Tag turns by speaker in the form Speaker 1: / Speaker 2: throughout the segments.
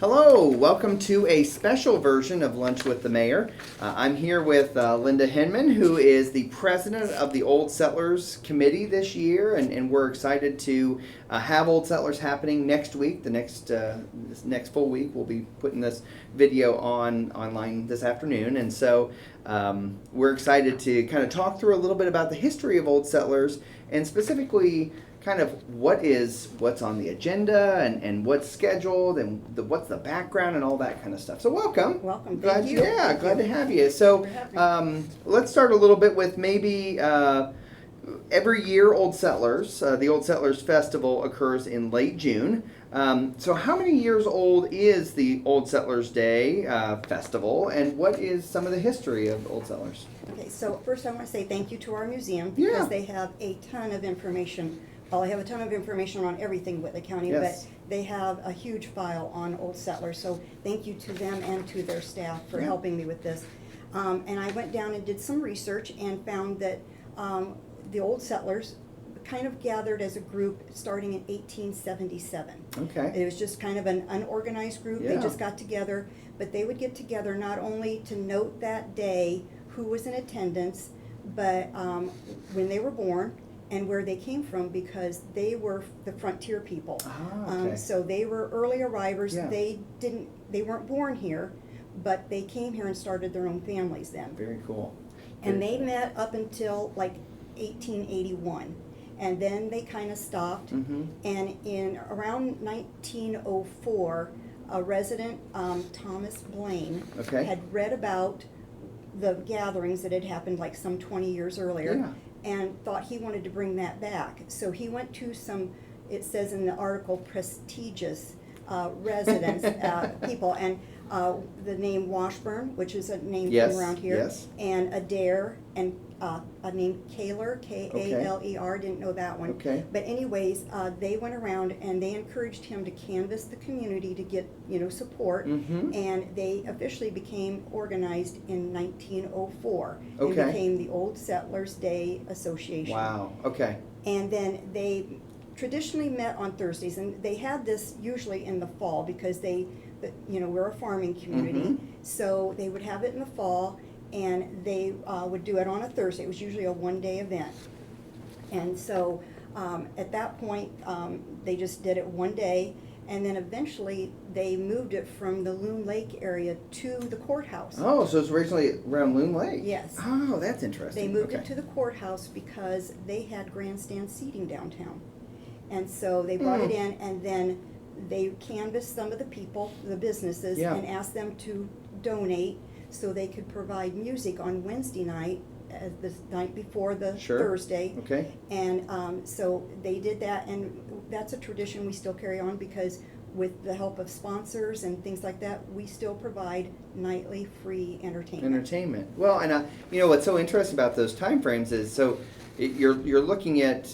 Speaker 1: Hello, welcome to a special version of Lunch with the Mayor. I'm here with Linda Hinman, who is the president of the Old Settlers Committee this year, and we're excited to have Old Settlers happening next week. This next full week, we'll be putting this video online this afternoon, and so we're excited to kind of talk through a little bit about the history of Old Settlers, and specifically kind of what's on the agenda and what's scheduled and what's the background and all that kind of stuff. So welcome.
Speaker 2: Welcome.
Speaker 1: Glad,
Speaker 2: Thank you.
Speaker 1: glad to have you. So let's start a little bit with maybe every year Old Settlers, the Old Settlers Festival occurs in late June. So how many years old is the Old Settlers Day Festival, and what is some of the history of Old Settlers?
Speaker 2: Okay, so first I want to say thank you to our museum because they have a ton of information. Well, they have a ton of information on everything Whitley County,
Speaker 1: Yes.
Speaker 2: but they have a huge file on Old Settlers. So thank you to them and to their staff for helping me with this. And I went down and did some research and found that the Old Settlers kind of gathered as a group starting in 1877.
Speaker 1: Okay.
Speaker 2: It was just kind of an unorganized group.
Speaker 1: Yeah.
Speaker 2: They just got together, but they would get together not only to note that day who was in attendance, but when they were born and where they came from, because they were the frontier people.
Speaker 1: Okay.
Speaker 2: So they were early arrivers.
Speaker 1: Yeah.
Speaker 2: They weren't born here, but they came here and started their own families then.
Speaker 1: Very cool.
Speaker 2: And they met up until like 1881. And then they kind of stopped.
Speaker 1: Mm-hmm.
Speaker 2: And in around 1904, a resident, Thomas Blaine,
Speaker 1: Okay.
Speaker 2: had read about the gatherings that had happened like some 20 years earlier and thought he wanted to bring that back. So he went to some, it says in the article, prestigious residents, people, and the name Washburn, which is a name
Speaker 1: Yes,
Speaker 2: from around here,
Speaker 1: yes.
Speaker 2: and Adair, and a name Kaler, K-A-L-E-R, didn't know that one.
Speaker 1: Okay.
Speaker 2: But anyways, they went around and they encouraged him to canvass the community to get, support,
Speaker 1: Mm-hmm.
Speaker 2: and they officially became organized in 1904 and
Speaker 1: Okay.
Speaker 2: became the Old Settlers Day Association.
Speaker 1: Wow. Okay.
Speaker 2: And then they traditionally met on Thursdays, and they had this usually in the fall because we're a farming community,
Speaker 1: Mhm.
Speaker 2: so they would have it in the fall, and they would do it on a Thursday. It was usually a one-day event. And so at that point, they just did it one day, and then eventually they moved it from the Loon Lake area to the courthouse.
Speaker 1: Oh, so it's originally around Loon Lake?
Speaker 2: Yes.
Speaker 1: Oh, that's interesting.
Speaker 2: They moved
Speaker 1: Okay.
Speaker 2: it to the courthouse because they had grandstand seating downtown. And so they brought it in, and then they canvassed some of the people, the businesses,
Speaker 1: Yeah.
Speaker 2: and asked them to donate so they could provide music on Wednesday night, the night before the
Speaker 1: Sure.
Speaker 2: Thursday.
Speaker 1: Okay.
Speaker 2: And so they did that, and that's a tradition we still carry on because with the help of sponsors and things like that, we still provide nightly free entertainment.
Speaker 1: Well, and what's so interesting about those time frames is you're looking at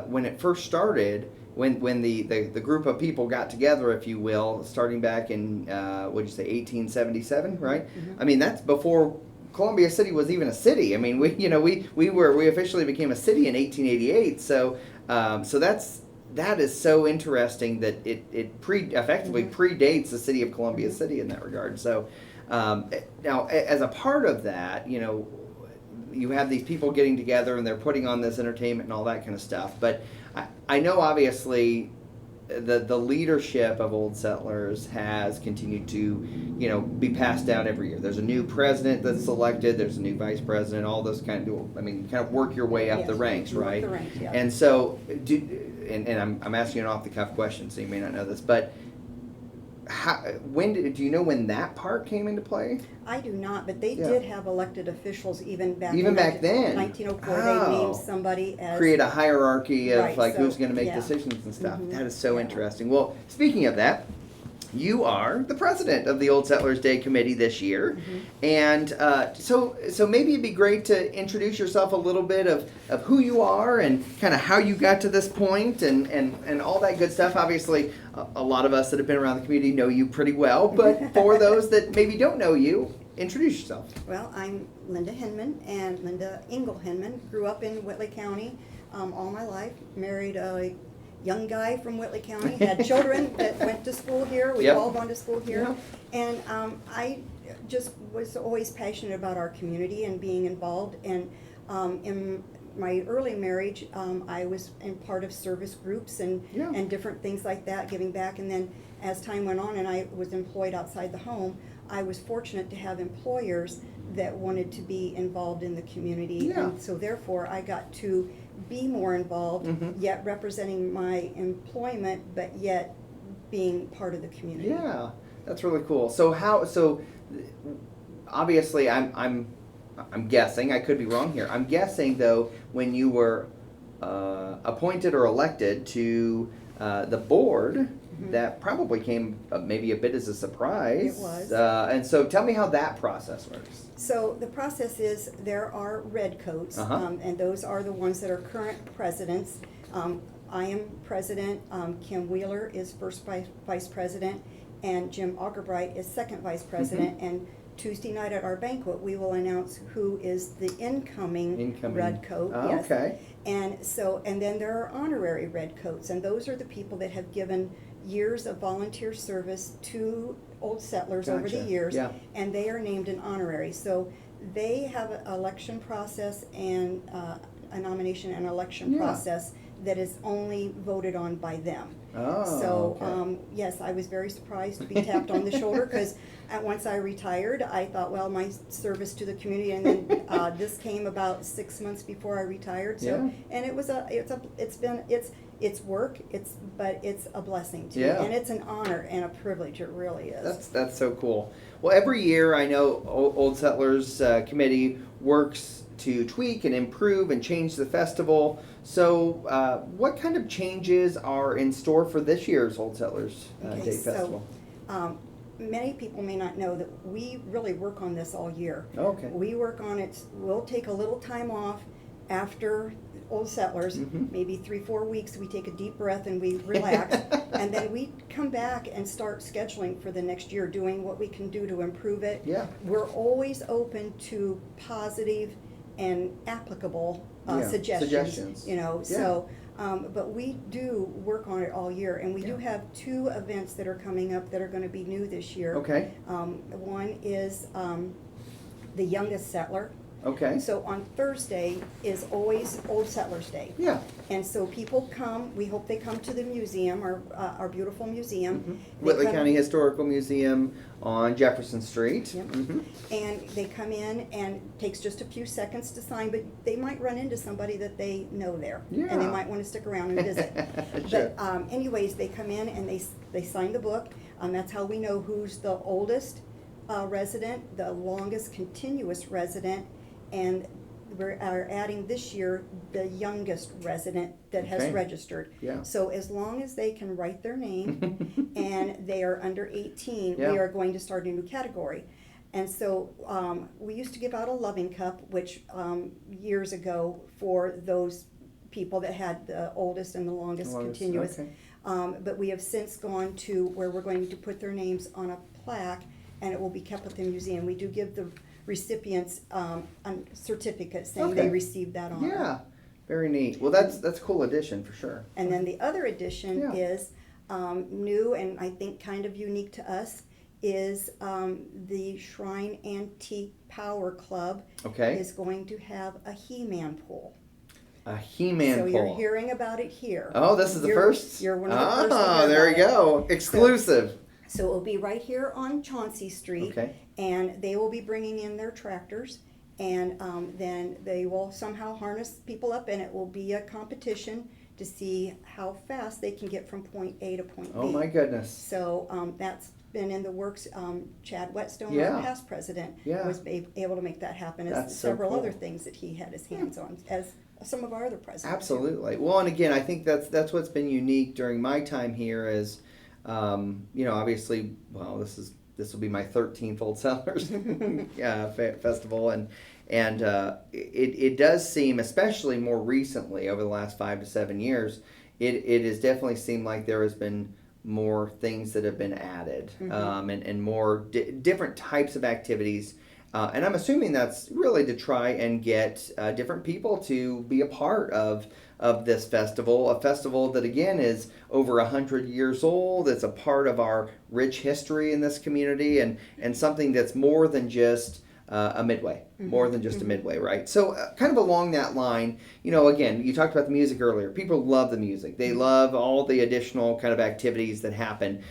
Speaker 1: when it first started, when the group of people got together, if you will, starting back in 1877, right?
Speaker 2: Mm-hmm.
Speaker 1: I mean, that's before Columbia City was even a city. I mean, we officially became a city in 1888. So that is so interesting that it effectively predates the city of Columbia City in that regard. So now, as a part of that, you have these people getting together and they're putting on this entertainment and all that kind of stuff. But I know obviously the leadership of Old Settlers has continued to, be passed down every year. There's a new president that's selected. There's a new vice president. All those kind of work your way up the ranks,
Speaker 2: work
Speaker 1: right?
Speaker 2: the ranks, yeah.
Speaker 1: And so, I'm asking you an off-the-cuff question, so you may not know this, but do you know when that part came into play?
Speaker 2: I do not, but they
Speaker 1: Yeah.
Speaker 2: did have elected officials even back
Speaker 1: then.
Speaker 2: 1904.
Speaker 1: Oh.
Speaker 2: They named somebody as
Speaker 1: Create a hierarchy of
Speaker 2: Right,
Speaker 1: who's
Speaker 2: so,
Speaker 1: going to make
Speaker 2: yeah.
Speaker 1: decisions and stuff.
Speaker 2: Mhm.
Speaker 1: That is so
Speaker 2: Yeah.
Speaker 1: interesting. Well, speaking of that, you are the president of the Old Settlers Day Committee this year, and so maybe it'd be great to introduce yourself a little bit of who you are and kind of how you got to this point and all that good stuff. Obviously, a lot of us that have been around the community know you pretty well, but for those that maybe don't know you, introduce yourself.
Speaker 2: Well, I'm Linda Hinman, and Linda Engel Hinman. Grew up in Whitley County all my life. Married a young guy from Whitley County, had children that went to school here. We've
Speaker 1: Yep.
Speaker 2: all gone to school here.
Speaker 1: Yep.
Speaker 2: And I just was always passionate about our community and being involved. And in my early marriage, I was in part of service groups and
Speaker 1: Yeah.
Speaker 2: different things like that, giving back. And then as time went on and I was employed outside the home, I was fortunate to have employers that wanted to be involved in the community.
Speaker 1: Yeah.
Speaker 2: And so therefore, I got to be more involved,
Speaker 1: Mhm.
Speaker 2: yet representing my employment, but yet being part of the community.
Speaker 1: Yeah, that's really cool. So obviously I'm guessing, I could be wrong here. I'm guessing though, when you were appointed or elected to the board, that probably came maybe a bit as a surprise.
Speaker 2: It was.
Speaker 1: And so tell me how that process works.
Speaker 2: So the process is, there are redcoats,
Speaker 1: Uh-huh.
Speaker 2: and those are the ones that are current presidents. I am president, Kim Wheeler is first vice president, and Jim Augerbright is second vice president. And Tuesday night at our banquet, we will announce who is the incoming redcoat.
Speaker 1: Oh,
Speaker 2: Yes.
Speaker 1: okay.
Speaker 2: And then there are honorary redcoats, and those are the people that have given years of volunteer service to Old Settlers over the
Speaker 1: Gotcha.
Speaker 2: years,
Speaker 1: Yeah.
Speaker 2: and they are named an honorary. So they have an election process and a nomination and election
Speaker 1: Yeah.
Speaker 2: process that is only voted on by them.
Speaker 1: Oh,
Speaker 2: So,
Speaker 1: okay.
Speaker 2: yes, I was very surprised to be tapped on the shoulder, because once I retired, I thought, well, my service to the community, and then this came about 6 months before I retired. So,
Speaker 1: Yeah.
Speaker 2: and it's work, but it's a blessing to
Speaker 1: Yeah.
Speaker 2: me, and it's an honor and a privilege. It really is.
Speaker 1: That's so cool. Well, every year I know Old Settlers Committee works to tweak and improve and change the festival. So, what kind of changes are in store for this year's Old Settlers
Speaker 2: Okay,
Speaker 1: Day
Speaker 2: so,
Speaker 1: Festival?
Speaker 2: Many people may not know that we really work on this all year.
Speaker 1: Okay.
Speaker 2: We work on it, we'll take a little time off after Old Settlers,
Speaker 1: Mhm.
Speaker 2: maybe 3-4 weeks, we take a deep breath and we relax. And then we come back and start scheduling for the next year, doing what we can do to improve it.
Speaker 1: Yeah.
Speaker 2: We're always open to positive and applicable
Speaker 1: Yeah,
Speaker 2: suggestions.
Speaker 1: suggestions.
Speaker 2: You know,
Speaker 1: Yeah.
Speaker 2: so, but we do work on it all year, and we do
Speaker 1: Yeah.
Speaker 2: have 2 events that are coming up that are gonna be new this year.
Speaker 1: Okay.
Speaker 2: One is the Youngest Settler.
Speaker 1: Okay.
Speaker 2: So on Thursday is always Old Settlers Day.
Speaker 1: Yeah.
Speaker 2: And so people come, we hope they come to the museum, our beautiful museum. They
Speaker 1: Whitley
Speaker 2: come-
Speaker 1: County Historical Museum on Jefferson Street.
Speaker 2: Yep.
Speaker 1: Mhm.
Speaker 2: And they come in, and it takes just a few seconds to sign, but they might run into somebody that they know there. And they
Speaker 1: Yeah.
Speaker 2: might want to stick around and visit.
Speaker 1: Sure.
Speaker 2: But anyways, they come in and they sign the book. That's how we know who's the oldest resident, the longest continuous resident, and we are adding this year the youngest resident that has
Speaker 1: Okay.
Speaker 2: registered.
Speaker 1: Yeah.
Speaker 2: So as long as they can write their name and they are under 18,
Speaker 1: Yeah.
Speaker 2: we are going to start a new category. And so we used to give out a loving cup, which years ago, for those people that had the oldest and the longest continuous.
Speaker 1: Okay.
Speaker 2: But we have since gone to where we're going to put their names on a plaque, and it will be kept at the museum. We do give the recipients a certificate saying
Speaker 1: Okay.
Speaker 2: they received that honor.
Speaker 1: Yeah. Very neat. Well, that's a cool addition for sure.
Speaker 2: And then the other addition
Speaker 1: Yeah.
Speaker 2: is new, and I think kind of unique to us, is the Shrine Antique Power Club
Speaker 1: Okay.
Speaker 2: is going to have a He-Man pool.
Speaker 1: A He-Man
Speaker 2: So
Speaker 1: poll.
Speaker 2: you're hearing about it here.
Speaker 1: Oh, this is the
Speaker 2: You're-
Speaker 1: first?
Speaker 2: You're one of the first to
Speaker 1: Ah,
Speaker 2: hear
Speaker 1: there we
Speaker 2: about it.
Speaker 1: go. Exclusive.
Speaker 2: So it'll be right here on Chauncey Street.
Speaker 1: Okay.
Speaker 2: And they will be bringing in their tractors, and then they will somehow harness people up, and it will be a competition to see how fast they can get from point A to point B.
Speaker 1: Oh my goodness.
Speaker 2: So that's been in the works. Chad Whetstone,
Speaker 1: Yeah.
Speaker 2: our past president,
Speaker 1: Yeah.
Speaker 2: was able to make that happen, as
Speaker 1: That's so
Speaker 2: several
Speaker 1: cool.
Speaker 2: other things that he had his hands on, as some of our other presidents.
Speaker 1: Absolutely. Well, and again, I think that's what's been unique during my time here is, obviously, well, this will be my 13th Old Settlers festival, and it does seem, especially more recently over the last 5 to 7 years, it has definitely seemed like there has been more things that have been added, and more different types of activities. And I'm assuming that's really to try and get different people to be a part of of this festival, a festival that again is over 100 years old. It's a part of our rich history in this community, and something that's more than just a midway, more than just a midway, right? So kind of along that line, again, you talked about the music earlier. People love the music. They love all the additional kind of activities that happen.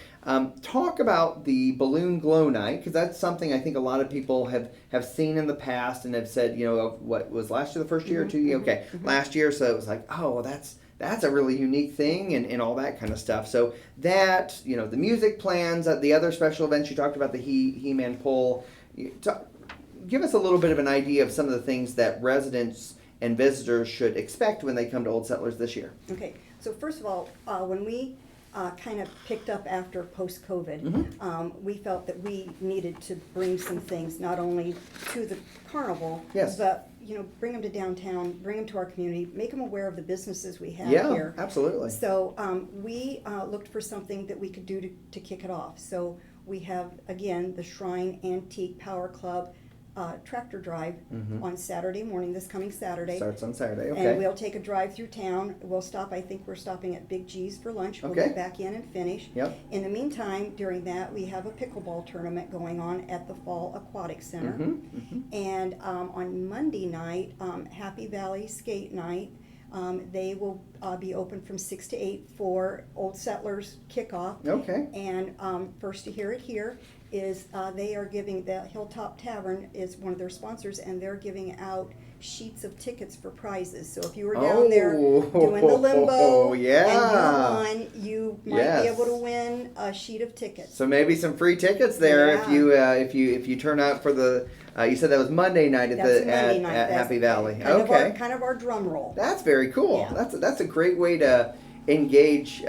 Speaker 1: Talk about the Balloon Glow Night, because that's something I think a lot of people have seen in the past and have said, what was last year, the first year or 2 years? Okay, last year, so it was like, oh, well, that's a really unique thing and all that kind of stuff. So that, the music plans, the other special events, you talked about the He-Man Pull. Give us a little bit of an idea of some of the things that residents and visitors should expect when they come to Old Settlers this year.
Speaker 2: Okay, so first of all, when we kind of picked up after post-COVID, we felt that we needed to bring some things, not only to the carnival,
Speaker 1: Yes.
Speaker 2: but bring them to downtown, bring them to our community, make them aware of the businesses we have
Speaker 1: Yeah,
Speaker 2: here.
Speaker 1: absolutely.
Speaker 2: So we looked for something that we could do to kick it off. So we have, again, the Shrine Antique Power Club tractor drive on Saturday morning, this coming Saturday.
Speaker 1: Starts on Saturday,
Speaker 2: And
Speaker 1: okay.
Speaker 2: we'll take a drive through town. We'll stop, I think we're stopping at Big G's for lunch. We'll
Speaker 1: Okay.
Speaker 2: get back in and finish.
Speaker 1: Yep.
Speaker 2: In the meantime, during that, we have a pickleball tournament going on at the Fall Aquatic Center. And on Monday night, Happy Valley Skate Night, they will be open from 6 to 8 for Old Settlers kickoff.
Speaker 1: Okay.
Speaker 2: And first to hear it here is they are giving, the Hilltop Tavern is one of their sponsors, and they're giving out sheets of tickets for prizes. So if you were down there doing the limbo and you won, you might be able to win a sheet of tickets.
Speaker 1: So maybe some free tickets there
Speaker 2: Yeah.
Speaker 1: if you turn out for the. You said that was Monday night at
Speaker 2: That's Monday night.
Speaker 1: at
Speaker 2: That's
Speaker 1: Happy Valley.
Speaker 2: Kind of our drum roll.
Speaker 1: That's very cool.
Speaker 2: Yeah.
Speaker 1: That's a great way to engage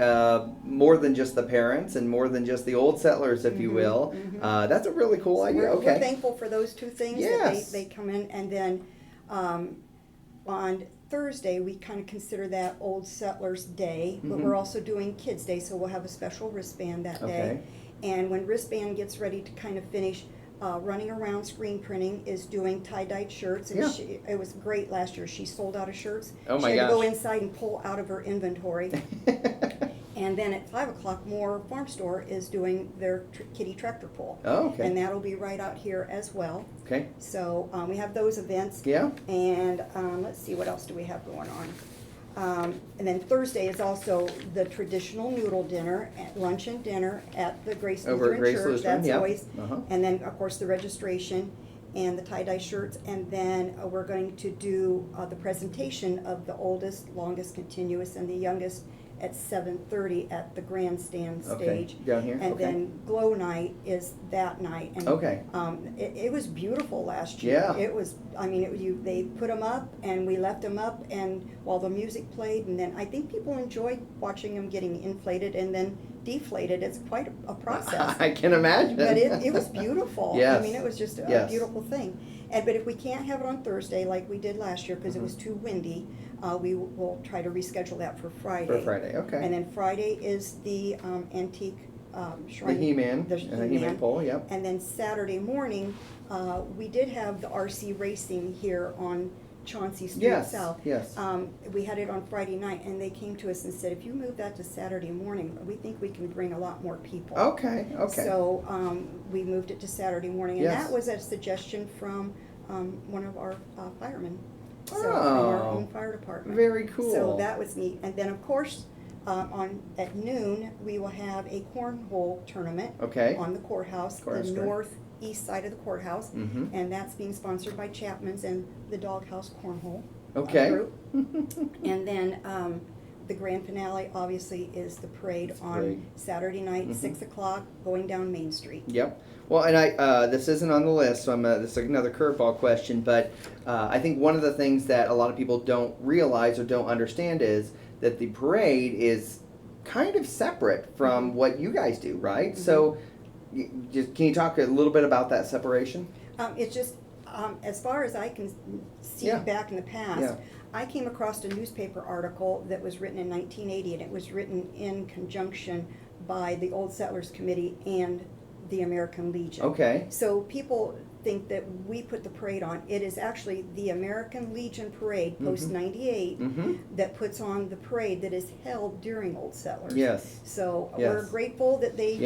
Speaker 1: more than just the parents and more than just the Old Settlers, if you will. That's a really cool
Speaker 2: So
Speaker 1: idea.
Speaker 2: we're thankful for those two things.
Speaker 1: Yes.
Speaker 2: That they come in, and then on Thursday we kind of consider that Old Settlers Day, but we're also doing Kids Day, so we'll have a special wristband that day. And when wristband gets ready to kind of finish, running around screen printing is doing tie-dyed shirts, and it was great last year. She sold out of shirts.
Speaker 1: Oh my
Speaker 2: She had to go
Speaker 1: gosh.
Speaker 2: inside and pull out of her inventory. And then at 5 o'clock, Moore Farm Store is doing their kitty tractor pull.
Speaker 1: Oh, okay.
Speaker 2: And that'll be right out here as well.
Speaker 1: Okay.
Speaker 2: So we have those events.
Speaker 1: Yeah.
Speaker 2: And let's see, what else do we have going on? And then Thursday is also the traditional noodle dinner, lunch and dinner at the Grace
Speaker 1: Over
Speaker 2: Lutheran
Speaker 1: at Grace
Speaker 2: Church.
Speaker 1: Lutheran,
Speaker 2: That's
Speaker 1: yeah.
Speaker 2: always.
Speaker 1: Uh-huh.
Speaker 2: And then, of course, the registration and the tie-dye shirts. And then we're going to do the presentation of the oldest, longest, continuous, and the youngest at 7:30 at the grandstand
Speaker 1: Okay.
Speaker 2: stage.
Speaker 1: Down here?
Speaker 2: And
Speaker 1: Okay.
Speaker 2: then Glow Night is that night. And
Speaker 1: Okay.
Speaker 2: it was beautiful last year.
Speaker 1: Yeah.
Speaker 2: It was, they put them up and we left them up, and while the music played, and then I think people enjoyed watching them getting inflated and then deflated. It's quite a process.
Speaker 1: I can imagine.
Speaker 2: But it was beautiful.
Speaker 1: Yes.
Speaker 2: I mean, it was just a
Speaker 1: Yes.
Speaker 2: beautiful thing. But if we can't have it on Thursday like we did last year because it was too windy, we will try to reschedule that for Friday.
Speaker 1: For Friday, okay.
Speaker 2: And then Friday is the antique shrine.
Speaker 1: The He-Man,
Speaker 2: The
Speaker 1: and the He-Man pole, yep.
Speaker 2: And then Saturday morning, we did have the RC racing here on Chauncey Street
Speaker 1: Yes,
Speaker 2: South.
Speaker 1: yes.
Speaker 2: We had it on Friday night, and they came to us and said, if you move that to Saturday morning, we think we can bring a lot more people.
Speaker 1: Okay, okay.
Speaker 2: So we moved it to Saturday morning, and
Speaker 1: Yes.
Speaker 2: that was a suggestion from one of our firemen. So, from
Speaker 1: Oh,
Speaker 2: our own fire department.
Speaker 1: very cool.
Speaker 2: So that was neat. And then, of course, at noon, we will have a cornhole tournament
Speaker 1: Okay.
Speaker 2: on the courthouse,
Speaker 1: Courthouse
Speaker 2: the
Speaker 1: Square.
Speaker 2: northeast side of the courthouse.
Speaker 1: Mhm.
Speaker 2: And that's being sponsored by Chapman's and the Doghouse Cornhole
Speaker 1: Okay.
Speaker 2: group. And then the grand finale, obviously, is the parade on
Speaker 1: parade.
Speaker 2: Saturday night, 6 o'clock, going down Main Street.
Speaker 1: Yep. Well, and this isn't on the list, so this is another curveball question, but I think one of the things that a lot of people don't realize or don't understand is that the parade is kind of separate from what you guys do, right? So, can you talk a little bit about that separation?
Speaker 2: It's just, as far as I can see
Speaker 1: Yeah.
Speaker 2: back in the past,
Speaker 1: Yeah.
Speaker 2: I came across a newspaper article that was written in 1980, and it was written in conjunction by the Old Settlers Committee and the American Legion.
Speaker 1: Okay.
Speaker 2: So people think that we put the parade on. It is actually the American Legion Parade, Post 98, that puts on the parade that is held during Old Settlers.
Speaker 1: Yes.
Speaker 2: So
Speaker 1: Yes.
Speaker 2: we're grateful that they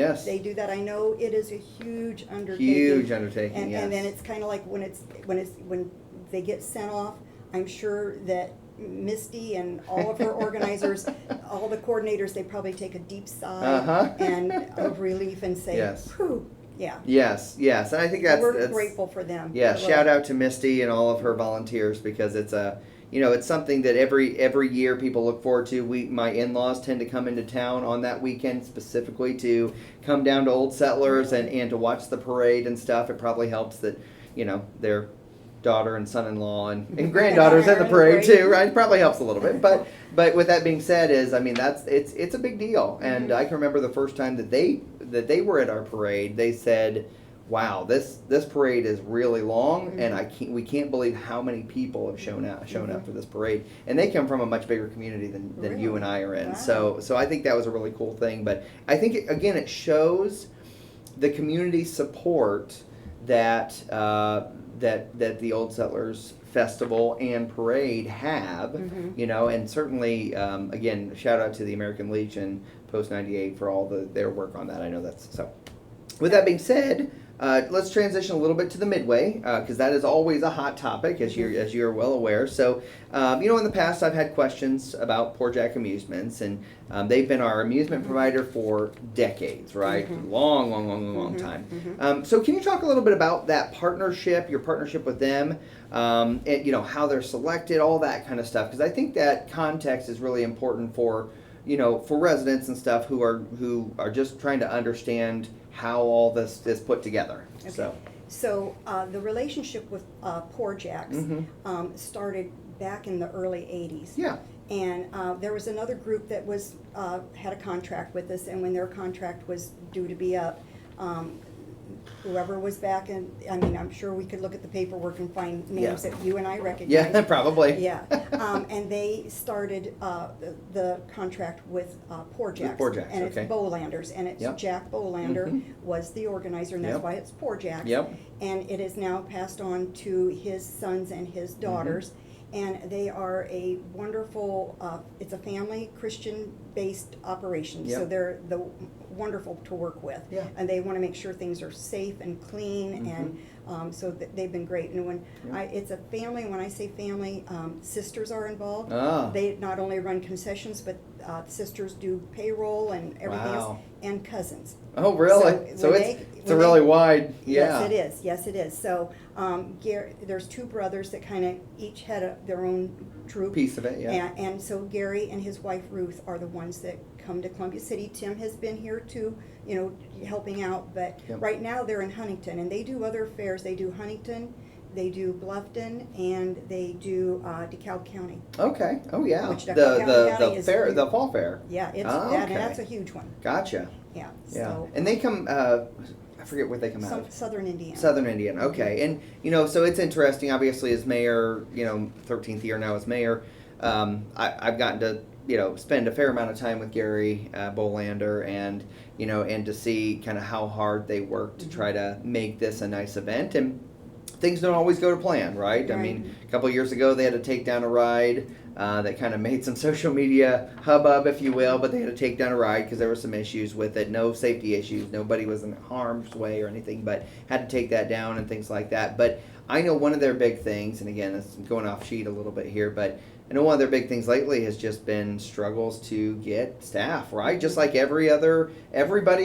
Speaker 2: do that. I know it is a huge undertaking.
Speaker 1: Huge undertaking,
Speaker 2: And,
Speaker 1: yes.
Speaker 2: and then it's kind of like when they get sent off, I'm sure that Misty and all of her organizers, all the coordinators, they probably take a deep sigh and of relief and say,
Speaker 1: Yes.
Speaker 2: whew, yeah.
Speaker 1: Yes, and I think
Speaker 2: We're grateful for them.
Speaker 1: Yeah,
Speaker 2: Really.
Speaker 1: shout out to Misty and all of her volunteers, because it's it's something that every year people look forward to. My in-laws tend to come into town on that weekend specifically to come down to Old Settlers and to watch the parade and stuff. It probably helps that, their daughter and son-in-law and granddaughters at the parade too, right? It probably helps a little bit. But with that being said, it's a big deal. And I can remember the first time that they were at our parade, they said, wow, this parade is really long, and we can't believe how many people have shown up for this parade. And they come from a much bigger community than you and I are in.
Speaker 2: Wow.
Speaker 1: So I think that was a really cool thing. But I think it shows the community support that the Old Settlers Festival and Parade have, and certainly, again, shout out to the American Legion Post 98 for all their work on that. I know that's so. With that being said, let's transition a little bit to the Midway, because that is always a hot topic, as you're well aware. So, in the past, I've had questions about Poor Jack Amusements, and they've been our amusement provider for decades, right? Long time. So, can you talk a little bit about that partnership, your partnership with them, and how they're selected, all that kind of stuff? Because I think that context is really important for residents and stuff who are just trying to understand how all this is put together.
Speaker 2: Okay. So the relationship with Poor Jacks started back in the early 80s.
Speaker 1: Yeah.
Speaker 2: And there was another group that had a contract with us, and when their contract was due to be up, whoever was back, and I'm sure we could look at the paperwork and find names that you and I recognize.
Speaker 1: Yeah, probably.
Speaker 2: Yeah, and they started the contract with Poor Jacks.
Speaker 1: Poor Jacks,
Speaker 2: and it's
Speaker 1: okay.
Speaker 2: Bolander, and it's Jack Bolander was the organizer, and that's why it's Poor Jacks.
Speaker 1: Yep.
Speaker 2: And it is now passed on to his sons and his daughters. And they are a wonderful, it's a family Christian-based operation.
Speaker 1: Yep.
Speaker 2: So they're wonderful to work with.
Speaker 1: Yeah.
Speaker 2: And they want to make sure things are safe and clean, and so they've been great. And when it's a family, when I say family, sisters are involved.
Speaker 1: Ah.
Speaker 2: They not only run concessions, but sisters do payroll and everything else, and cousins.
Speaker 1: Oh, really? So it's a really wide, yeah.
Speaker 2: Yes, it is. So there's two brothers that kind of each had their own troop.
Speaker 1: Piece of it, yeah.
Speaker 2: And so Gary and his wife Ruth are the ones that come to Columbia City. Tim has been here too, helping out. But right now they're in Huntington, and they do other fairs. They do Huntington, they do Bluffton, and they do DeKalb County.
Speaker 1: Okay. Oh, yeah.
Speaker 2: Which DeKalb County
Speaker 1: the
Speaker 2: is
Speaker 1: fair,
Speaker 2: huge.
Speaker 1: the fall fair.
Speaker 2: Yeah,
Speaker 1: okay.
Speaker 2: that's a huge one.
Speaker 1: Gotcha.
Speaker 2: Yeah.
Speaker 1: Yeah.
Speaker 2: So,
Speaker 1: And they come. I forget where they come out of.
Speaker 2: Southern Indiana.
Speaker 1: Southern Indiana, okay. And, so it's interesting, obviously, as mayor, 13th year now as mayor, I've gotten to, spend a fair amount of time with Gary Bolander and to see kind of how hard they work to try to make this a nice event. And things don't always go to plan, right? I mean, a couple of years ago, they had to take down a ride that kind of made some social media hubbub, if you will, but they had to take down a ride because there were some issues with it. No safety issues. Nobody was in harm's way or anything, but had to take that down and things like that. But I know one of their big things, and again, it's going off sheet a little bit here, but I know one of their big things lately has just been struggles to get staff, right? Just like everybody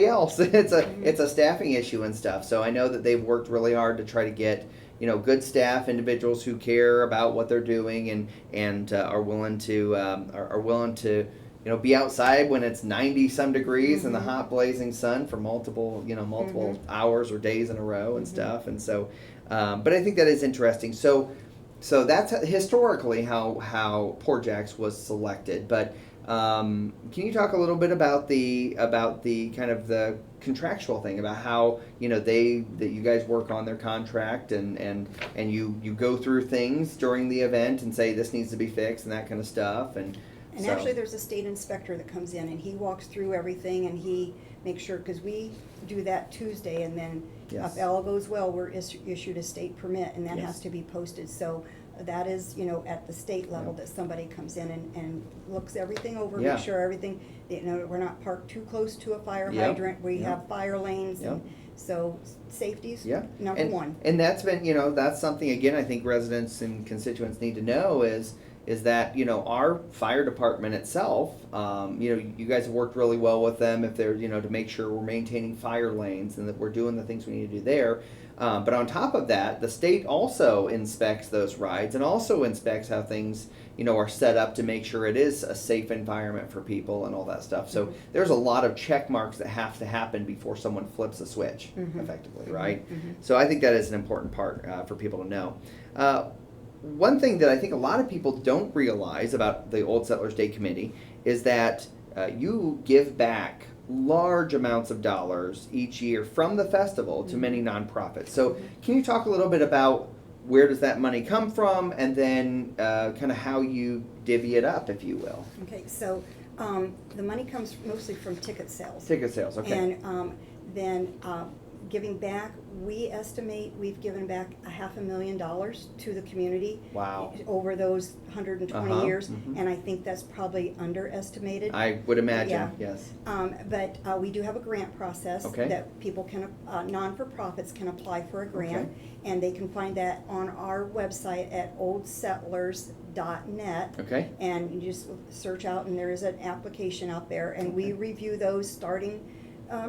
Speaker 1: else. It's a staffing issue and stuff. So I know that they've worked really hard to try to get good staff, individuals who care about what they're doing and are willing to be outside when it's 90 some degrees in the hot blazing sun for multiple hours or days in a row and stuff. And so, but I think that is interesting. So that's historically how Poor Jacks was selected. But can you talk a little bit about the kind of the contractual thing about how that you guys work on their contract and you go through things during the event and say this needs to be fixed and that kind of stuff, and
Speaker 2: And
Speaker 1: So-
Speaker 2: actually, there's a state inspector that comes in and he walks through everything and he makes sure, because we do that Tuesday, and then
Speaker 1: Yes.
Speaker 2: if all goes well, we're issued a state permit, and that
Speaker 1: Yes.
Speaker 2: has to be posted. So that is, at the state level,
Speaker 1: Yeah.
Speaker 2: that somebody comes in and looks everything over,
Speaker 1: Yeah.
Speaker 2: makes sure everything, we're not parked too close to a fire
Speaker 1: Yep.
Speaker 2: hydrant, we
Speaker 1: Yep.
Speaker 2: have fire lanes,
Speaker 1: Yep.
Speaker 2: and so safety's
Speaker 1: Yeah.
Speaker 2: number one.
Speaker 1: And that's been, that's something, again, I think residents and constituents need to know is that, our fire department itself, you guys have worked really well with them if they're, to make sure we're maintaining fire lanes and that we're doing the things we need to do there. But on top of that, the state also inspects those rides and also inspects how things, are set up to make sure it is a safe environment for people and all that stuff. So
Speaker 2: Mhm.
Speaker 1: there's a lot of check marks that have to happen before someone flips a switch,
Speaker 2: Mhm.
Speaker 1: effectively,
Speaker 2: Mhm.
Speaker 1: right?
Speaker 2: Mhm.
Speaker 1: So I think that is an important part for people to know. One thing that I think a lot of people don't realize about the Old Settlers Day Committee is that you give back large amounts of dollars each year from the festival to many nonprofits. So can you talk a little bit about where does that money come from, and then kind of how you divvy it up, if you will?
Speaker 2: Okay, so the money comes mostly from ticket sales.
Speaker 1: Ticket sales, okay.
Speaker 2: And then giving back, we estimate we've given back $500,000 to the community.
Speaker 1: Wow.
Speaker 2: Over those 120
Speaker 1: Uh-huh,
Speaker 2: years,
Speaker 1: mhm.
Speaker 2: and I think that's probably underestimated.
Speaker 1: I would imagine,
Speaker 2: Yeah.
Speaker 1: yes.
Speaker 2: But we do have a grant process
Speaker 1: Okay.
Speaker 2: that people can, non-for-profits can apply for a grant,
Speaker 1: Okay.
Speaker 2: and they can find that on our website at oldsettlers.net.
Speaker 1: Okay.
Speaker 2: And you just search out, and there is an application out there, and we review those starting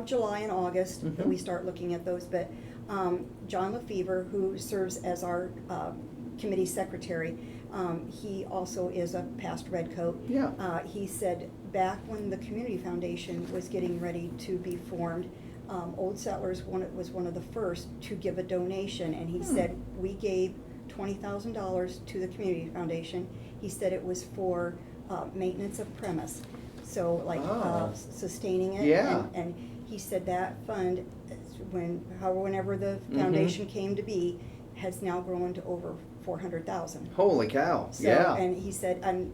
Speaker 2: July and August.
Speaker 1: Mhm.
Speaker 2: We start looking at those, but John Lefevre, who serves as our committee secretary, he also is a past Redcoat.
Speaker 1: Yeah.
Speaker 2: He said back when the Community Foundation was getting ready to be formed, Old Settlers was one of the first to give a donation, and he said we gave $20,000 to the Community Foundation. He said it was for maintenance of premise, so like
Speaker 1: Oh.
Speaker 2: sustaining it.
Speaker 1: Yeah.
Speaker 2: And he said that fund, whenever the foundation came to be, has now grown to over 400,000.
Speaker 1: Holy cow,
Speaker 2: So,
Speaker 1: yeah.
Speaker 2: and he said, and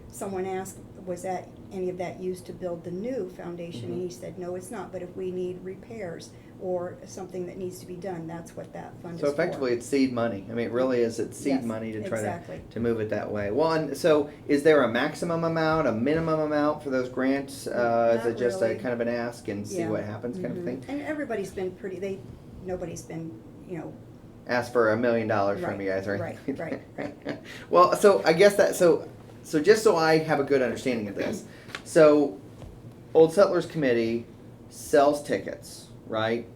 Speaker 2: someone asked, was that any of that used to build the new foundation? And he said, no, it's not, but if we need repairs or something that needs to be done, that's what that fund is for.
Speaker 1: So effectively, it's seed money. I mean, it really is. It's seed
Speaker 2: Yes,
Speaker 1: money to try
Speaker 2: exactly.
Speaker 1: to move it that way. Well, and so is there a maximum amount, a minimum amount for those grants? Is
Speaker 2: Not
Speaker 1: it just a
Speaker 2: really.
Speaker 1: kind of an ask and see
Speaker 2: Yeah.
Speaker 1: what happens kind of
Speaker 2: Mhm.
Speaker 1: thing?
Speaker 2: And everybody's been nobody's been,
Speaker 1: Ask for $1 million from
Speaker 2: Right,
Speaker 1: you guys, right?
Speaker 2: right.
Speaker 1: Well, so I guess that so just so I have a good understanding of this, so Old Settlers Committee sells tickets, right?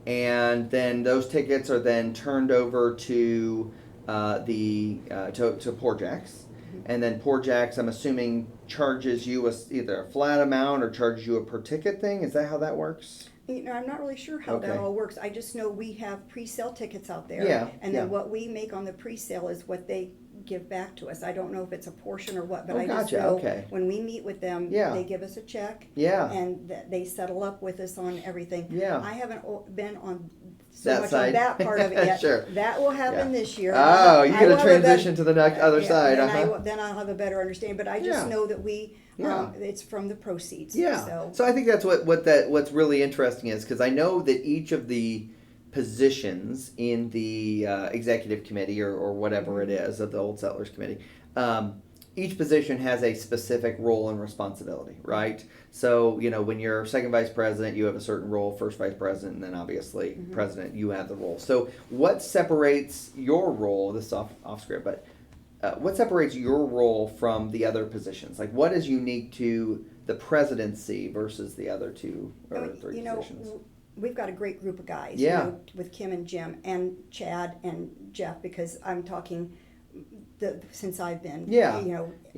Speaker 1: And then those tickets are then turned over to to Poor Jacks, and then Poor Jacks, I'm assuming, charges you either a flat amount or charges you a per ticket thing. Is that how that works?
Speaker 2: I'm not really sure how that
Speaker 1: Okay.
Speaker 2: all works. I just know we have pre-sale tickets out there.
Speaker 1: Yeah,
Speaker 2: And then
Speaker 1: yeah.
Speaker 2: what we make on the pre-sale is what they give back to us. I don't know if it's a portion or what, but
Speaker 1: Oh,
Speaker 2: I just
Speaker 1: gotcha,
Speaker 2: know
Speaker 1: okay.
Speaker 2: when we meet with them,
Speaker 1: Yeah.
Speaker 2: they give us a check.
Speaker 1: Yeah.
Speaker 2: And they settle up with us on everything.
Speaker 1: Yeah.
Speaker 2: I haven't been on so
Speaker 1: That
Speaker 2: much
Speaker 1: side.
Speaker 2: on that part of it yet.
Speaker 1: Sure.
Speaker 2: That will happen
Speaker 1: Yeah.
Speaker 2: this year.
Speaker 1: Oh, you
Speaker 2: I
Speaker 1: get
Speaker 2: will
Speaker 1: to
Speaker 2: have a
Speaker 1: transition to the other
Speaker 2: yeah,
Speaker 1: side.
Speaker 2: then then I'll have a better understanding. But I just
Speaker 1: Yeah.
Speaker 2: know that
Speaker 1: Yeah.
Speaker 2: it's from the proceeds.
Speaker 1: Yeah. So I think that's what's really interesting is because I know that each of the positions in the executive committee or whatever it is of the Old Settlers Committee, each position has a specific role and responsibility, right? So, when you're second vice president, you have a certain role, first vice president, and then obviously president, you have the role. So what separates your role, this is off script, but what separates your role from the other positions? Like, what is unique to the presidency versus the other two or three positions?
Speaker 2: We've got a great group of guys.
Speaker 1: Yeah.
Speaker 2: With Kim and Jim and Chad and Jeff, because I'm talking since I've been.
Speaker 1: Yeah.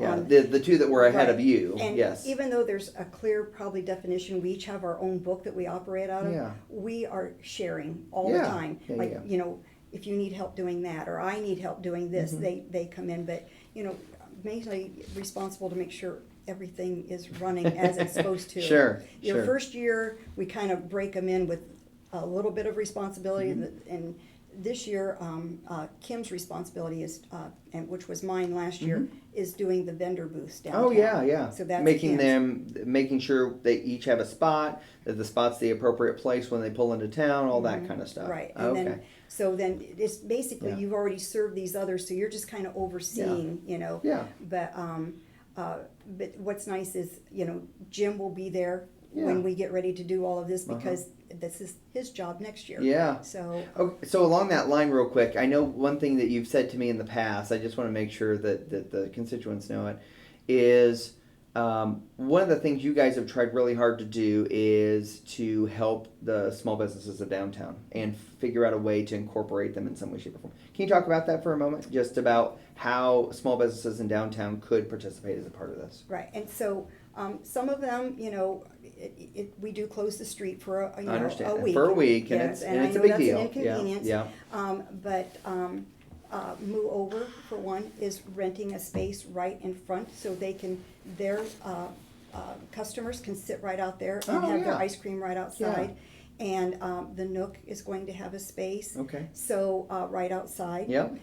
Speaker 2: On,
Speaker 1: the two that were ahead
Speaker 2: right.
Speaker 1: of you.
Speaker 2: And
Speaker 1: yes.
Speaker 2: even though there's a clear probably definition, we each have our own book that we operate out of.
Speaker 1: Yeah.
Speaker 2: We are sharing all
Speaker 1: Yeah.
Speaker 2: the time.
Speaker 1: Yeah,
Speaker 2: like
Speaker 1: yeah.
Speaker 2: if you need help doing that or I need help doing this,
Speaker 1: Mm-hmm.
Speaker 2: they come in. But mainly responsible to make sure everything is running as it's supposed to.
Speaker 1: Sure.
Speaker 2: First year we kind of break them in with a little bit of responsibility,
Speaker 1: Mm-hmm.
Speaker 2: and this year, Kim's responsibility is, and which was mine last year, is doing the vendor booths downtown.
Speaker 1: Oh yeah, yeah.
Speaker 2: So that's
Speaker 1: making sure they each have a spot, that the spot's the appropriate place when they pull into town, all that kind of stuff.
Speaker 2: Right. And
Speaker 1: Okay.
Speaker 2: then it's basically
Speaker 1: Yeah.
Speaker 2: you've already served these others, so you're just kind of overseeing, you know.
Speaker 1: Yeah.
Speaker 2: But what's nice is, you know, Jim will be there
Speaker 1: Yeah.
Speaker 2: when we get ready to do all of this because this is his job next year.
Speaker 1: Yeah.
Speaker 2: So.
Speaker 1: Okay, so along that line, real quick, I know one thing that you've said to me in the past. I just want to make sure that the constituents know it. Is one of the things you guys have tried really hard to do is to help the small businesses of downtown and figure out a way to incorporate them in some way, shape, or form. Can you talk about that for a moment? Just about how small businesses in downtown could participate as a part of this.
Speaker 2: Right, and so some of them, you know, we do close the street for a, you know, a week.
Speaker 1: For a week, and
Speaker 2: yes,
Speaker 1: it's
Speaker 2: I
Speaker 1: a
Speaker 2: know
Speaker 1: big
Speaker 2: that's
Speaker 1: deal.
Speaker 2: an inconvenience.
Speaker 1: Yeah.
Speaker 2: But Move Over, for one, is renting a space right in front so they can, their customers can sit right out there and have their ice cream right outside. And the Nook is going to have a space.
Speaker 1: Okay.
Speaker 2: So right outside.
Speaker 1: Yep.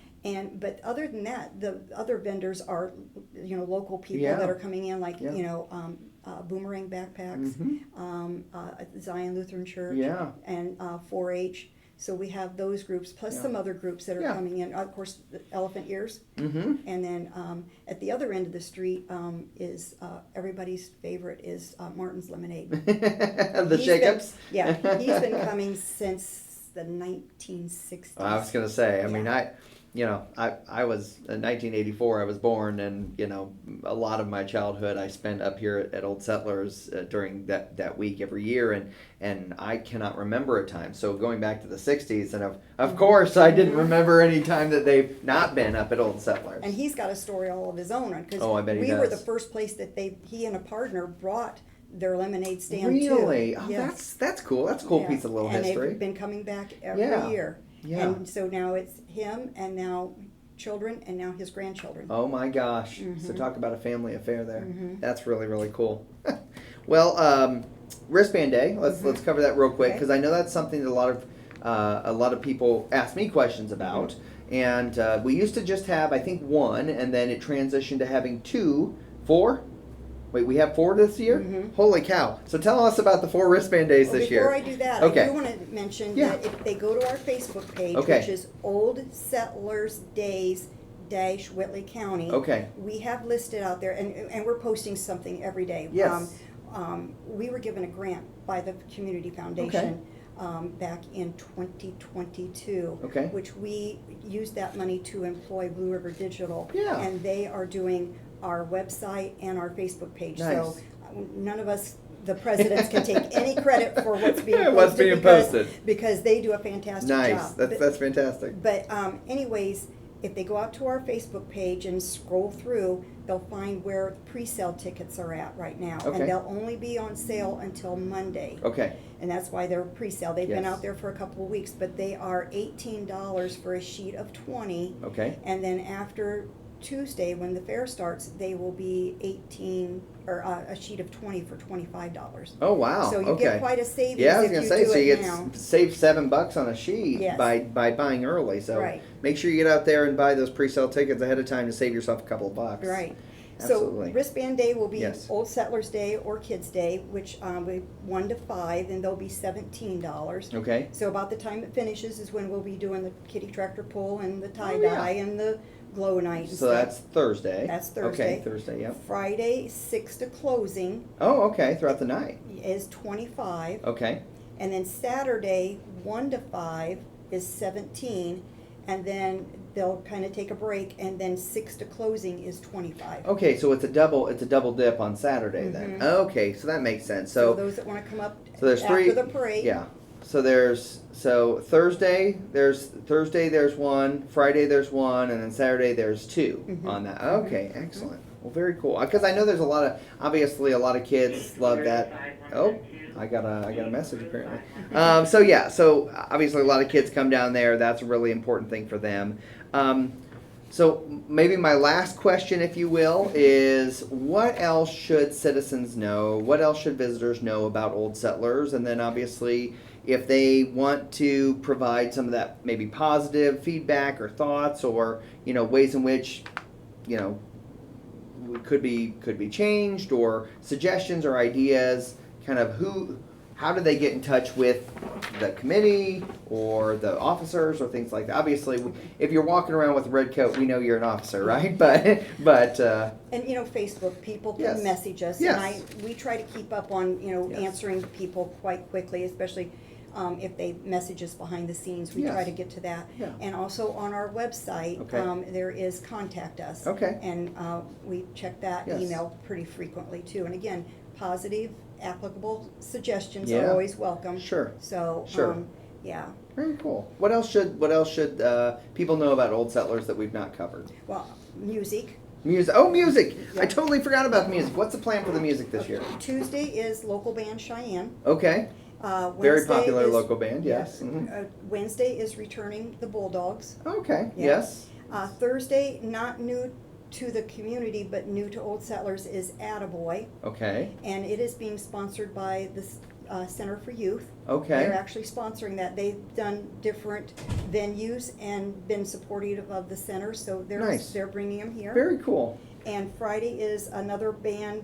Speaker 2: But other than that, the other vendors are, you know, local people
Speaker 1: Yeah.
Speaker 2: that are coming in, like,
Speaker 1: Yeah.
Speaker 2: you know, Boomerang Backpacks, Zion Lutheran Church,
Speaker 1: Yeah.
Speaker 2: and 4-H. So we have those groups, plus
Speaker 1: Yeah.
Speaker 2: some other groups that are
Speaker 1: Yeah.
Speaker 2: coming in. Of course, the Elephant Ears.
Speaker 1: Mm-hmm.
Speaker 2: And then at the other end of the street is everybody's favorite is Martin's Lemonade.
Speaker 1: The
Speaker 2: He's
Speaker 1: shakeups.
Speaker 2: Yeah, he's been coming since the 1960s.
Speaker 1: I was gonna say. I
Speaker 2: Yeah.
Speaker 1: mean, I was in 1984. I was born, and you know, a lot of my childhood I spent up here at Old Settlers during that week every year, and I cannot remember a time. So going back to the 60s, and of course I didn't remember any time that they've not been up at Old Settlers.
Speaker 2: And he's got a story all of his own, because
Speaker 1: Oh, I bet he
Speaker 2: we were the
Speaker 1: does.
Speaker 2: first place that he and a partner brought their lemonade stand
Speaker 1: Really?
Speaker 2: to.
Speaker 1: Oh,
Speaker 2: Yes.
Speaker 1: that's cool. That's a cool
Speaker 2: Yeah.
Speaker 1: piece of little
Speaker 2: and
Speaker 1: history.
Speaker 2: they've been coming back every
Speaker 1: Yeah.
Speaker 2: year.
Speaker 1: Yeah.
Speaker 2: And so now it's him, and now children, and now his grandchildren.
Speaker 1: Oh my gosh! So
Speaker 2: Mhm.
Speaker 1: talk about a family affair there.
Speaker 2: Mhm.
Speaker 1: That's really really cool. Well, wristband day. Let's cover that real quick
Speaker 2: Okay.
Speaker 1: because I know that's something that a lot of people ask me questions about. And we used to just have, I think, one, and then it transitioned to having 2, 4. Wait, we have 4 this year?
Speaker 2: Mhm.
Speaker 1: Holy cow! So tell us about the 4 wristband days
Speaker 2: Well,
Speaker 1: this
Speaker 2: before
Speaker 1: year.
Speaker 2: I do that,
Speaker 1: Okay.
Speaker 2: I do want to mention
Speaker 1: Yeah.
Speaker 2: that if they go to our Facebook page,
Speaker 1: Okay.
Speaker 2: which is Old Settlers Days Whitley County,
Speaker 1: Okay.
Speaker 2: we have listed out there, and we're posting something every day.
Speaker 1: Yes.
Speaker 2: We were given a grant by the Community Foundation back in 2022,
Speaker 1: Okay.
Speaker 2: which we used that money to employ Blue River Digital.
Speaker 1: Yeah.
Speaker 2: And they are doing our website and our Facebook page.
Speaker 1: Nice.
Speaker 2: So none of us, the presidents, can take any credit for what's being posted.
Speaker 1: What's being posted.
Speaker 2: Because they do a fantastic
Speaker 1: Nice.
Speaker 2: job.
Speaker 1: That's fantastic.
Speaker 2: But anyways, if they go out to our Facebook page and scroll through, they'll find where pre-sale tickets are at right now.
Speaker 1: Okay.
Speaker 2: And they'll only be on sale until Monday.
Speaker 1: Okay.
Speaker 2: And that's why they're pre-sale. They've been
Speaker 1: Yes.
Speaker 2: out there for a couple of weeks, but they are $18 for a sheet of 20.
Speaker 1: Okay.
Speaker 2: And then after Tuesday, when the fair starts, they will be 18, or a sheet of 20 for $25.
Speaker 1: Oh wow.
Speaker 2: So you
Speaker 1: okay.
Speaker 2: get quite a savings
Speaker 1: Yeah, I was
Speaker 2: if
Speaker 1: gonna
Speaker 2: you
Speaker 1: say,
Speaker 2: do
Speaker 1: so you
Speaker 2: it
Speaker 1: get
Speaker 2: now.
Speaker 1: save $7 on a sheet
Speaker 2: Yes.
Speaker 1: by buying early. So
Speaker 2: Right.
Speaker 1: make sure you get out there and buy those pre-sale tickets ahead of time to save yourself a couple of bucks.
Speaker 2: Right.
Speaker 1: Absolutely.
Speaker 2: So wristband day will be
Speaker 1: Yes.
Speaker 2: Old Settlers Day or Kids Day, which we 1 to 5, and they'll be $17.
Speaker 1: Okay.
Speaker 2: So about the time it finishes is when we'll be doing the kitty tractor pull and the tie
Speaker 1: Oh, yeah.
Speaker 2: dye and the glow night and
Speaker 1: So
Speaker 2: stuff.
Speaker 1: that's Thursday.
Speaker 2: That's Thursday.
Speaker 1: Okay, Thursday. Yep.
Speaker 2: Friday 6 to closing
Speaker 1: Oh, okay. Throughout the night.
Speaker 2: is 25,
Speaker 1: Okay.
Speaker 2: and then Saturday 1 to 5 is 17, and then they'll kind of take a break, and then 6 to closing is 25.
Speaker 1: Okay, so it's a double dip on Saturday then.
Speaker 2: Mhm.
Speaker 1: Okay, so that makes sense.
Speaker 2: So
Speaker 1: So
Speaker 2: those that want to come up
Speaker 1: so there's
Speaker 2: after
Speaker 1: 3
Speaker 2: the parade.
Speaker 1: Yeah. So Thursday there's 1, Friday there's 1, and then Saturday there's 2
Speaker 2: Mhm.
Speaker 1: on that. Okay, excellent. Well, very cool. Because I know there's a lot of kids love that. Oh, I got a message apparently. So obviously a lot of kids come down there. That's a really important thing for them. So maybe my last question, if you will, is what else should citizens know? What else should visitors know about Old Settlers? And then obviously, if they want to provide some of that maybe positive feedback or thoughts, or ways in which could be changed, or suggestions or ideas, kind of how do they get in touch with the committee or the officers or things like that? Obviously, if you're walking around with a red coat, we know you're an officer, right? But
Speaker 2: And Facebook, people can
Speaker 1: Yes.
Speaker 2: message us,
Speaker 1: Yes.
Speaker 2: and we try to keep up on
Speaker 1: Yes.
Speaker 2: answering people quite quickly, especially if they message us behind the scenes. We try
Speaker 1: Yes.
Speaker 2: to get to that.
Speaker 1: Yeah.
Speaker 2: And also on our website,
Speaker 1: Okay.
Speaker 2: there is contact us.
Speaker 1: Okay.
Speaker 2: And we check that
Speaker 1: Yes.
Speaker 2: email pretty frequently too. And again, positive, applicable suggestions
Speaker 1: Yeah.
Speaker 2: are always welcome.
Speaker 1: Sure.
Speaker 2: So,
Speaker 1: Sure.
Speaker 2: yeah.
Speaker 1: Very cool. What else should people know about Old Settlers that we've not covered?
Speaker 2: Well, music.
Speaker 1: Music. Oh, music!
Speaker 2: Yeah.
Speaker 1: I totally forgot about the music. What's the plan for the music this year?
Speaker 2: Tuesday is local band Cheyenne.
Speaker 1: Okay. Very
Speaker 2: Wednesday
Speaker 1: popular
Speaker 2: is-
Speaker 1: local band. Yes. Mhm.
Speaker 2: Wednesday is returning the Bulldogs.
Speaker 1: Okay.
Speaker 2: Yeah.
Speaker 1: Yes.
Speaker 2: Thursday, not new to the community, but new to Old Settlers, is Attaboy.
Speaker 1: Okay.
Speaker 2: And it is being sponsored by the Center for Youth.
Speaker 1: Okay.
Speaker 2: They're actually sponsoring that. They've done different venues and been supportive of the center, so
Speaker 1: Nice.
Speaker 2: they're bringing them here.
Speaker 1: Very cool.
Speaker 2: And Friday is another band,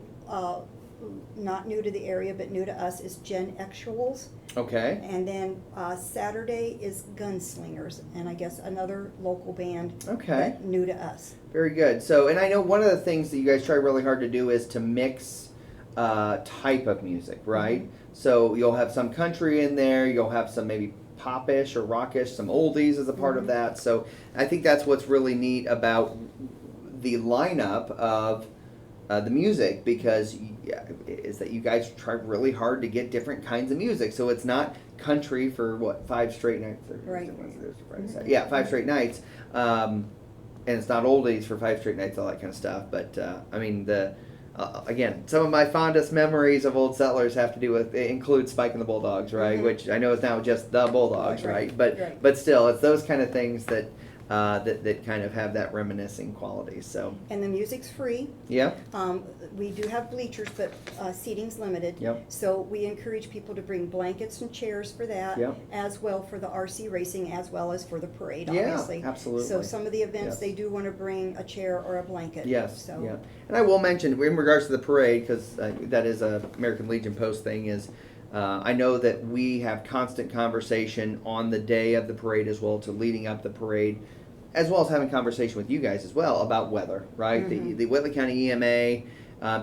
Speaker 2: not new to the area, but new to us, is Gen Actuals.
Speaker 1: Okay.
Speaker 2: And then Saturday is Gunslingers, and I guess another local band.
Speaker 1: Okay.
Speaker 2: New to us.
Speaker 1: Very good. So, and I know one of the things that you guys try really hard to do is to mix type of music, right? So you'll have some country in there, you'll have some maybe popish or rockish, some oldies as a part of that. So I think that's what's really neat about the lineup of the music, because is that you guys try really hard to get different kinds of music. So it's not country for 5 straight nights.
Speaker 2: Right.
Speaker 1: Yeah, 5 straight nights. And it's not oldies for 5 straight nights, all that kind of stuff. But I mean, again, some of my fondest memories of Old Settlers have to do with, it includes Spike and the Bulldogs, right? Which I know is now just the Bulldogs, right? But still, it's those kind of things that that kind of have that reminiscing quality. So
Speaker 2: And the music's free.
Speaker 1: yeah,
Speaker 2: We do have bleachers, but seating's limited.
Speaker 1: Yep.
Speaker 2: So we encourage people to bring blankets and chairs for that,
Speaker 1: Yep.
Speaker 2: as well for the RC racing, as well as for the parade,
Speaker 1: Yeah,
Speaker 2: obviously.
Speaker 1: absolutely.
Speaker 2: So some of the events,
Speaker 1: Yes.
Speaker 2: they do want to bring a chair or a blanket.
Speaker 1: yes,
Speaker 2: So.
Speaker 1: yeah. And I will mention in regards to the parade, because that is a American Legion Post thing, is I know that we have constant conversation on the day of the parade as well to leading up the parade, as well as having conversation with you guys as well about weather, right? The Whitley County EMA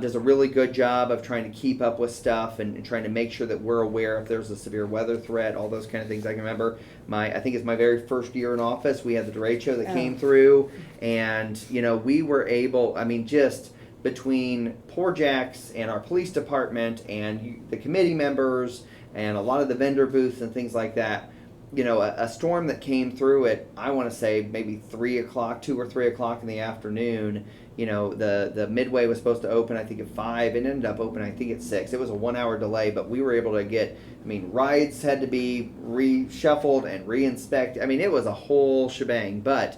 Speaker 1: does a really good job of trying to keep up with stuff and trying to make sure that we're aware if there's a severe weather threat, all those kind of things. I can remember I think it's my very first year in office, we had the derecho that came through, and we were able, I mean, just between Poor Jacks and our police department and the committee members and a lot of the vendor booths and things like that, a storm that came through at, I want to say maybe 3 o'clock, 2 or 3 o'clock in the afternoon. The Midway was supposed to open, I think, at 5. It ended up opening, I think, at 6. It was a 1-hour delay, but we were able to get, rides had to be reshuffled and re-inspected. It was a whole shebang. But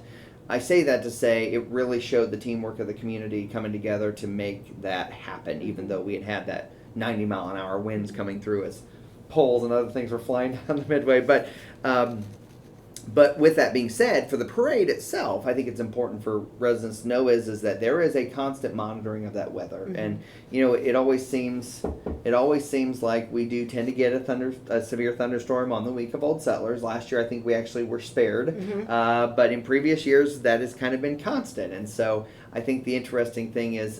Speaker 1: I say that to say it really showed the teamwork of the community coming together to make that happen, even though we had that 90-mile-an-hour winds coming through as poles and other things were flying down the Midway. But with that being said, for the parade itself, I think it's important for residents to know is that there is a constant monitoring of that weather, and it always seems like we do tend to get a severe thunderstorm on the week of Old Settlers. Last year, I think we actually were spared, but in previous years, that has kind of been constant. And so I think the interesting thing is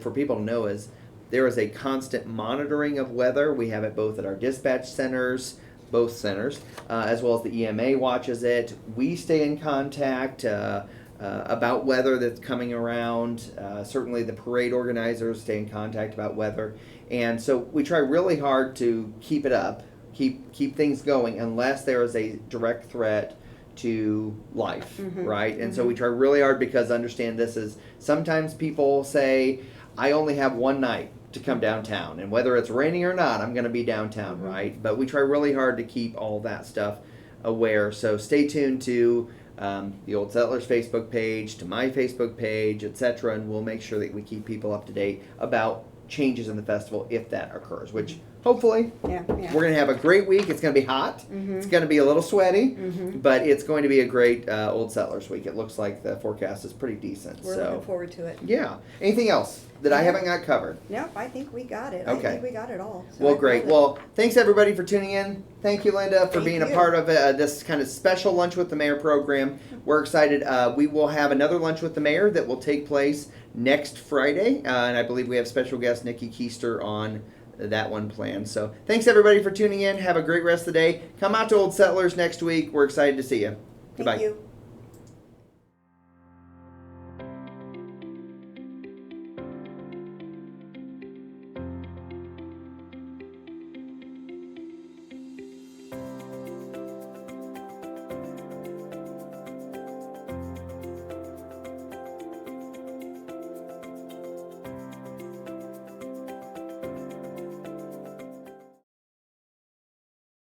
Speaker 1: for people to know is there is a constant monitoring of weather. We have it both at our dispatch centers, both centers, as well as the EMA watches it. We stay in contact about weather that's coming around. Certainly the parade organizers stay in contact about weather. And so we try really hard to keep it up, keep things going, unless there is a direct threat to life, right? And so we try really hard, because understand this is, sometimes people say, I only have one night to come downtown, and whether it's raining or not, I'm going to be downtown, right? But we try really hard to keep all that stuff aware. So stay tuned to the Old Settlers Facebook page to my Facebook page, etc. And we'll make sure that we keep people up to date about changes in the festival if that occurs, which hopefully
Speaker 2: Yeah,
Speaker 1: we're going to have a great week. It's going to be hot. It's going to be a little sweaty, but it's going to be a great Old Settlers week. It looks like the forecast is pretty decent.
Speaker 2: We're looking forward to it.
Speaker 1: Yeah. Anything else that I haven't got covered?
Speaker 2: No, I think we got it.
Speaker 1: Okay.
Speaker 2: I think we got it all. So
Speaker 1: Well,
Speaker 2: I
Speaker 1: great.
Speaker 2: love it.
Speaker 1: Well, thanks everybody for tuning in. Thank you, Linda, for
Speaker 2: Thank
Speaker 1: being a
Speaker 2: you.
Speaker 1: part of this kind of special Lunch with the Mayor program. We're excited. We will have another Lunch with the Mayor that will take place next Friday, and I believe we have special guest Nikki Keister on that one planned. So thanks everybody for tuning in. Have a great rest of the day. Come out to Old Settlers next week. We're excited to see you. Goodbye.
Speaker 2: Thank you.